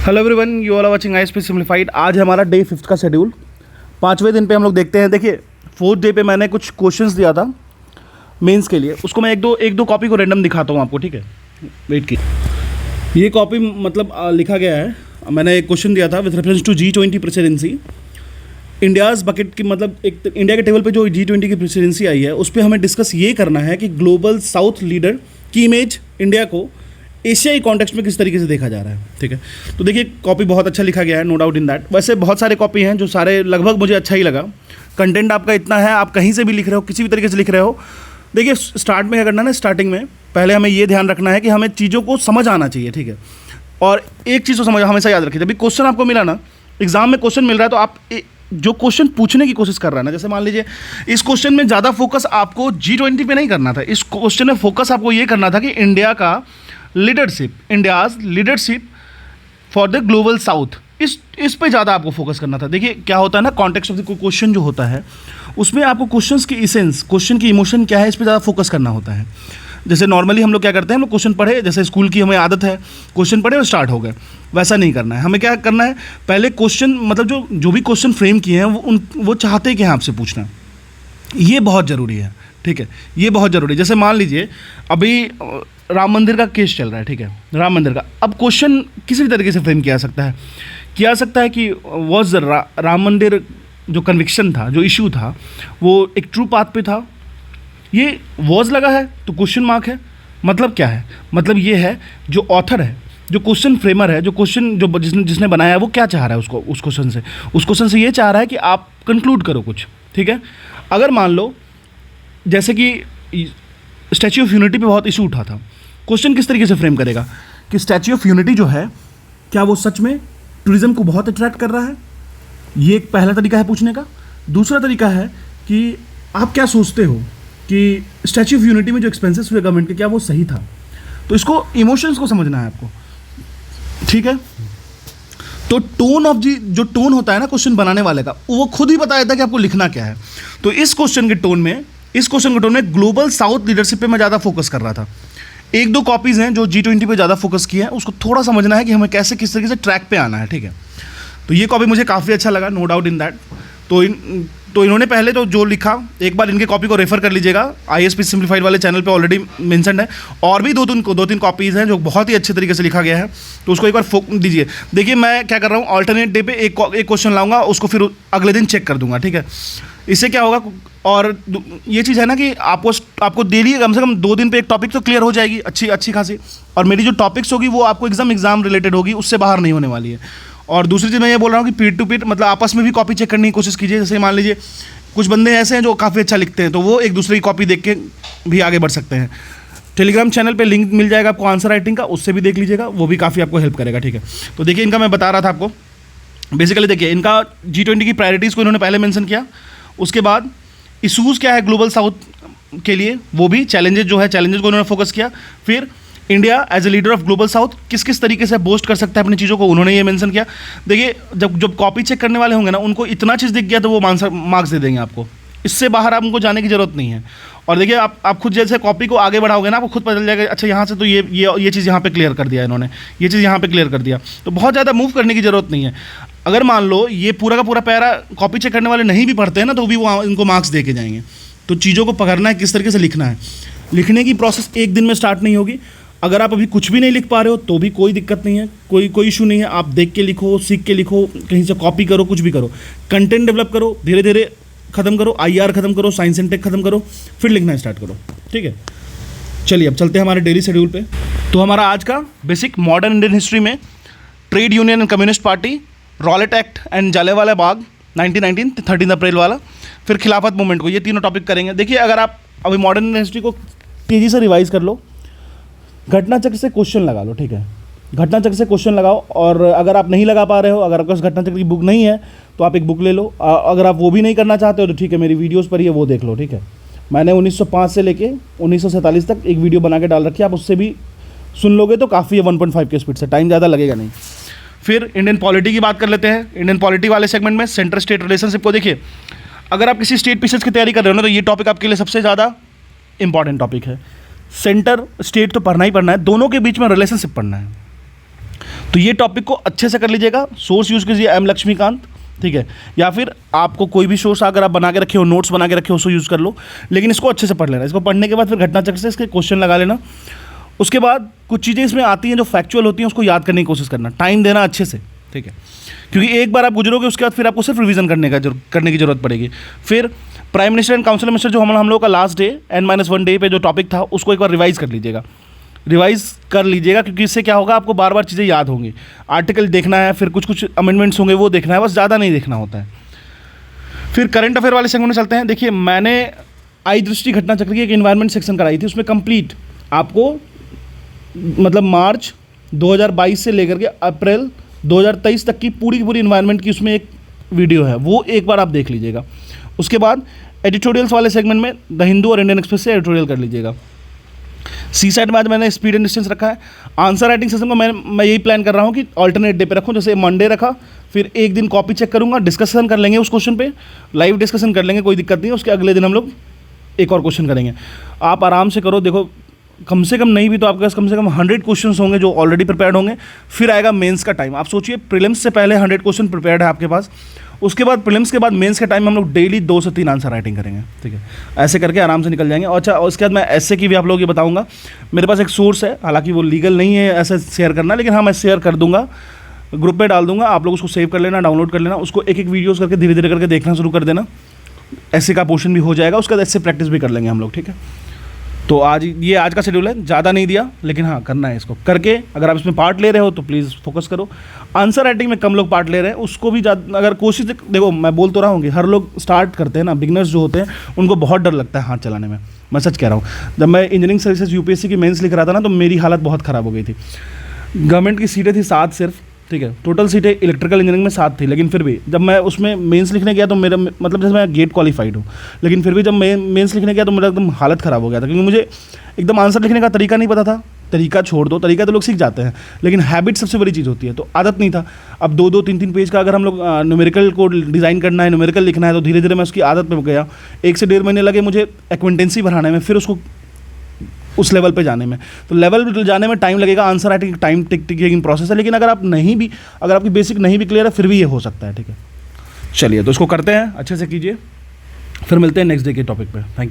Hello everyone, you all are watching ISP simplified. आज है हमारा डे 5 का शेड्यूल। 5वें दिन पे हम लोग देखते हैं। देखिए 4th डे पे मैंने कुछ क्वेश्चंस दिया था मेंस के लिए, उसको मैं एक दो कॉपी को रैंडम दिखाता हूँ आपको, ठीक है। वेट की ये कॉपी मतलब लिखा गया है। मैंने एक क्वेश्चन दिया था with reference to G20 presidency India's bucket की, मतलब एक इंडिया के टेबल पे जो G20 की प्रेसिडेंसी आई है उस पर हमें डिस्कस ये करना है कि ग्लोबल साउथ लीडर की इमेज इंडिया को एशियाई कॉन्टेक्स्ट में किस तरीके से देखा जा रहा है, ठीक है। तो देखिए कॉपी बहुत अच्छा लिखा गया है, नो डाउट इन दैट। वैसे बहुत सारे कॉपी हैं जो सारे लगभग मुझे अच्छा ही लगा। कंटेंट आपका इतना है, आप कहीं से भी लिख रहे हो, किसी भी तरीके से लिख रहे हो। देखिए स्टार्ट में क्या करना है ना, स्टार्टिंग में पहले हमें ये ध्यान रखना है कि हमें चीज़ों को समझ आना चाहिए, ठीक है। और एक चीज़ को समझ हमेशा याद रखिए, जब भी क्वेश्चन आपको मिला ना, एग्जाम में क्वेश्चन मिल रहा है तो आप जो क्वेश्चन पूछने की कोशिश कर रहा है ना, जैसे मान लीजिए इस क्वेश्चन में ज़्यादा फोकस आपको G20 पे नहीं करना था। इस क्वेश्चन में फोकस आपको ये करना था कि इंडिया का India's leadership for the global south, इस पे ज़्यादा आपको फोकस करना था। देखिए क्या होता है ना, कॉन्टेक्स्ट ऑफ द क्वेश्चन जो होता है उसमें आपको क्वेश्चंस की इसेंस, क्वेश्चन की इमोशन क्या है, इस पे ज़्यादा फोकस करना होता है। जैसे नॉर्मली हम लोग क्या करते हैं, हम लोग क्वेश्चन पढ़े, जैसे स्कूल की हमें आदत है, क्वेश्चन पढ़े और स्टार्ट हो गए, वैसा नहीं करना है। हमें क्या करना है, पहले क्वेश्चन मतलब जो भी क्वेश्चन फ्रेम किए हैं वो चाहते हैं कि आपसे पूछना, ये बहुत ज़रूरी है, ठीक है। ये बहुत ज़रूरी है। जैसे मान लीजिए अभी राम मंदिर का केस चल रहा है, ठीक है, राम मंदिर का। अब क्वेश्चन किसी भी तरीके से फ्रेम किया जा सकता है कि वॉज राम मंदिर जो कन्विक्शन था, जो इशू था, वो एक ट्रू पाथ पे था। ये वॉज लगा है तो क्वेश्चन मार्क है। मतलब क्या है, मतलब ये है जो ऑथर है, जो क्वेश्चन फ्रेमर है, जो क्वेश्चन जो जिसने बनाया है, वो क्या चाह रहा है उसको, उस क्वेश्चन से ये चाह रहा है कि आप कंक्लूड करो कुछ, ठीक है। अगर मान लो जैसे कि स्टैच्यू ऑफ यूनिटी पे बहुत इशू उठा था, क्वेश्चन किस तरीके से फ्रेम करेगा कि स्टैच्यू ऑफ यूनिटी जो है क्या वो सच में टूरिज्म को बहुत अट्रैक्ट कर रहा है। ये एक पहला तरीका है पूछने का। दूसरा तरीका है कि आप क्या सोचते हो कि स्टैच्यू ऑफ यूनिटी में जो एक्सपेंसेस हुए गवर्नमेंट के, क्या वो सही था। तो इसको इमोशंस को समझना है आपको, ठीक है। तो जो टोन होता है ना क्वेश्चन बनाने वाले का, वो खुद ही बता देता है कि आपको लिखना क्या है। तो इस क्वेश्चन के टोन में ग्लोबल साउथ लीडरशिप पे मैं ज़्यादा फोकस कर रहा था। एक दो कॉपीज़ हैं जो G20 पे ज़्यादा फोकस किए हैं, उसको थोड़ा समझना है कि हमें कैसे किस तरीके से ट्रैक पे आना है, ठीक है। तो ये कॉपी मुझे काफ़ी अच्छा लगा, नो डाउट इन दैट। तो इन्होंने पहले तो जो लिखा, एक बार इनके कॉपी को रेफर कर लीजिएगा, आईएसपी सिंप्लीफाइड वाले चैनल पे ऑलरेडी मेंशन्ड है। और भी दो तीन कॉपीज़ हैं जो बहुत ही अच्छे तरीके से लिखा गया है, तो उसको एक बार दीजिए। देखिए मैं क्या कर रहा हूँ, अल्टरनेट डे पे एक क्वेश्चन लाऊंगा, उसको फिर अगले दिन चेक कर दूंगा, ठीक है। इससे क्या होगा, और ये चीज़ है ना कि आपको डेली कम से कम 2 दिन पे एक टॉपिक तो क्लियर हो जाएगी अच्छी खासी। और मेरी जो टॉपिक्स होगी वो आपको एग्जाम रिलेटेड होगी, उससे बाहर नहीं होने वाली है। और दूसरी चीज़ मैं ये बोल रहा हूँ कि पीर टू पीर मतलब आपस में भी कॉपी चेक करने की कोशिश कीजिए। जैसे मान लीजिए कुछ बंदे ऐसे हैं जो काफ़ी अच्छा लिखते हैं, तो वो एक दूसरे की कॉपी देख के भी आगे बढ़ सकते हैं। टेलीग्राम चैनल पे लिंक मिल जाएगा आपको आंसर राइटिंग का, उससे भी देख लीजिएगा, वो भी काफ़ी आपको हेल्प करेगा, ठीक है। तो देखिए इनका मैं बता रहा था आपको, बेसिकली देखिए इनका G20 की प्रायोरिटीज़ को इन्होंने पहले मेंशन किया। उसके बाद इशूज़ क्या है ग्लोबल साउथ के लिए, वो भी चैलेंजेस को इन्होंने फोकस किया। फिर India as a leader of global south किस तरीके से बोस्ट कर सकता है अपनी चीज़ों को, उन्होंने ये मेंशन किया। देखिए जब कॉपी चेक करने वाले होंगे ना, उनको इतना चीज़ दिख गया तो वो मार्क्स दे देंगे आपको। इससे बाहर आपको जाने की ज़रूरत नहीं है। और देखिए आप खुद जैसे कॉपी को आगे बढ़ाओगे ना, आपको खुद पता चल जाएगा, अच्छा यहाँ से तो ये चीज़ यहाँ पे क्लियर कर दिया इन्होंने, ये चीज़ यहाँ पे क्लियर कर दिया। तो बहुत ज़्यादा मूव करने की ज़रूरत नहीं है। अगर मान लो ये पूरा का पूरा पैरा कॉपी चेक करने वाले नहीं भी पढ़ते हैं ना, तो भी वो इनको मार्क्स दे के जाएंगे। तो चीज़ों को पकड़ना है, किस तरीके से लिखना है। लिखने की प्रोसेस एक दिन में स्टार्ट नहीं होगी। अगर आप अभी कुछ भी नहीं लिख पा रहे हो तो भी कोई दिक्कत नहीं है, कोई इशू नहीं है। आप देख के लिखो, सीख के लिखो, कहीं से कॉपी करो, कुछ भी करो, कंटेंट डेवलप करो, धीरे धीरे ख़त्म करो, IR ख़त्म करो, साइंस एंड टेक ख़त्म करो, फिर लिखना स्टार्ट करो, ठीक है। चलिए अब चलते हैं हमारे डेली शेड्यूल पे। तो हमारा आज का बेसिक मॉडर्न इंडियन हिस्ट्री में trade union and communist party, Rowlatt act and Jallianwala Bagh 1919 13 अप्रैल वाला, फिर खिलाफत मूवमेंट को, ये तीनों टॉपिक करेंगे। देखिए अगर आप अभी मॉडर्न इंडियन हिस्ट्री को तेज़ी से रिवाइज कर लो, घटना चक्र से क्वेश्चन लगा लो, ठीक है। घटना चक्र से क्वेश्चन लगाओ। और अगर आप नहीं लगा पा रहे हो, अगर आपके पास घटना चक्र की बुक नहीं है तो आप एक बुक ले लो। अगर आप वो भी नहीं करना चाहते हो तो ठीक है, मेरी वीडियोस पर ही है, वो देख लो, ठीक है। मैंने 1905 से लेके 1947 तक एक वीडियो बना के डाल रखी है, आप उससे भी सुन लोगे तो काफ़ी है, 1.5 के स्पीड से, टाइम ज़्यादा लगेगा नहीं। फिर इंडियन पॉलिटी की बात कर लेते हैं। इंडियन पॉलिटी वाले सेगमेंट में सेंटर स्टेट रिलेशनशिप को देखिए। अगर आप किसी स्टेट पीसेस की तैयारी कर रहे हो ना, तो ये टॉपिक आपके लिए सबसे ज़्यादा इंपॉर्टेंट टॉपिक है। सेंटर स्टेट तो पढ़ना ही पढ़ना है, दोनों के बीच में रिलेशनशिप पढ़ना है। तो ये टॉपिक को अच्छे से कर लीजिएगा। सोर्स यूज़ कीजिए एम लक्ष्मीकांत, ठीक है, या फिर आपको कोई भी सोर्स अगर आप बना के रखे हो, नोट्स बना के रखे हो, उसको यूज़ कर लो, लेकिन इसको अच्छे से पढ़ लेना। इसको पढ़ने के बाद फिर घटनाचक्र से इसके क्वेश्चन लगा लेना। उसके बाद कुछ चीज़ें इसमें आती हैं जो फैक्चुअल होती हैं, उसको याद करने की कोशिश करना, टाइम देना अच्छे से, ठीक है, क्योंकि एक बार आप गुजरोगे उसके बाद फिर आपको सिर्फ रिवीजन करने की जरूरत पड़ेगी। फिर prime minister and council minister जो हम लोगों का लास्ट डे N-1 डे पे जो टॉपिक था, उसको एक बार रिवाइज कर लीजिएगा, क्योंकि इससे क्या होगा, आपको बार बार चीज़ें याद होंगी। आर्टिकल देखना है, फिर कुछ अमेंडमेंट्स होंगे वो देखना है, बस ज़्यादा नहीं देखना होता है। फिर करंट अफेयर वाले सेगमेंट में चलते हैं। देखिए, मैंने आई दृष्टि घटना चक्र की एक इन्वायरमेंट सेक्शन कराई थी, उसमें कंप्लीट आपको मतलब मार्च 2022 से लेकर के अप्रैल 2023 तक की पूरी इन्वायरमेंट की उसमें एक वीडियो है, वो एक बार आप देख लीजिएगा। उसके बाद एडिटोरियल्स वाले सेगमेंट में द हिंदू और इंडियन एक्सप्रेस से एडिटोरियल कर लीजिएगा। सी साइड में आज मैंने स्पीड एंड डिस्टेंस रखा है। आंसर राइटिंग सेशन को मैं यही प्लान कर रहा हूँ कि ऑल्टरनेट डे पे रखूँ, जैसे मंडे रखा, फिर एक दिन कॉपी चेक करूँगा, डिस्कशन कर लेंगे उस क्वेश्चन पे, लाइव डिस्कशन कर लेंगे, कोई दिक्कत नहीं है। उसके अगले दिन हम लोग एक और क्वेश्चन करेंगे। आप आराम से करो, देखो कम से कम नहीं भी तो आपके पास कम से कम 100 क्वेश्चंस होंगे जो ऑलरेडी प्रिपेयर्ड होंगे। फिर आएगा मेंस का टाइम। आप सोचिए, प्रीलिम्स से पहले 100 क्वेश्चन प्रिपेयर्ड है आपके पास, उसके बाद प्रीलिम्स के बाद मेंस के टाइम में हम लोग डेली 2 से 3 आंसर राइटिंग करेंगे, ठीक है, ऐसे करके आराम से निकल जाएंगे। और अच्छा, उसके बाद मैं ऐसे की भी आप लोगों को बताऊंगा। मेरे पास एक सोर्स है, हालांकि वो लीगल नहीं है ऐसे शेयर करना, लेकिन हाँ मैं शेयर कर दूंगा, ग्रुप में डाल दूंगा, आप लोग उसको सेव कर लेना, डाउनलोड कर लेना, उसको एक वीडियोज़ करके धीरे धीरे करके देखना शुरू कर देना। ऐसे का पोर्शन भी हो जाएगा, उसके बाद ऐसे प्रैक्टिस भी कर लेंगे हम लोग, ठीक है। तो आज का शेड्यूल है, ज़्यादा नहीं दिया, लेकिन हाँ करना है इसको। करके अगर आप इसमें पार्ट ले रहे हो तो प्लीज़ फोकस करो। आंसर राइटिंग में कम लोग पार्ट ले रहे हैं, उसको भी अगर कोशिश, देखो मैं बोल तो रहा हूँ कि हर लोग स्टार्ट करते हैं ना, बिगनर्स जो होते हैं उनको बहुत डर लगता है हाथ चलाने में, मैं सच कह रहा हूँ। जब मैं इंजीनियरिंग सर्विसेज UPSC की मेंस लिख रहा था ना, तो मेरी हालत बहुत ख़राब हो गई थी। गवर्नमेंट की सीटें थी 7 सिर्फ, ठीक है, टोटल सीटें इलेक्ट्रिकल इंजीनियरिंग में 7 थी, लेकिन फिर भी जब मैं उसमें मेंस लिखने गया तो मेरा मतलब, जैसे मैं गेट क्वालिफाइड हूँ, लेकिन फिर भी जब मैं मेंस लिखने गया तो मेरा एकदम हालत ख़राब हो गया था, क्योंकि मुझे एकदम आंसर लिखने का तरीका नहीं पता था। तरीका छोड़ दो, तरीका तो लोग सीख जाते हैं, लेकिन हैबिट सबसे बड़ी चीज़ होती है, तो आदत नहीं था। अब 2-2, 3-3 पेज का अगर हम लोग न्यूमेरिकल को डिज़ाइन करना है, न्यूमेरिकल लिखना है, तो धीरे धीरे मैं उसकी आदत में गया। 1 से 1.5 महीने लगे मुझे एक्वेंटेंसी बढ़ाने में, फिर उसको उस लेवल पे जाने में। तो लेवल जाने में टाइम लगेगा, answer writing time taking process है, लेकिन अगर आपकी बेसिक नहीं भी क्लियर है, फिर भी ये हो सकता है, ठीक है। चलिए, तो इसको करते हैं, अच्छे से कीजिए, फिर मिलते हैं नेक्स्ट डे के टॉपिक पे। Thank you.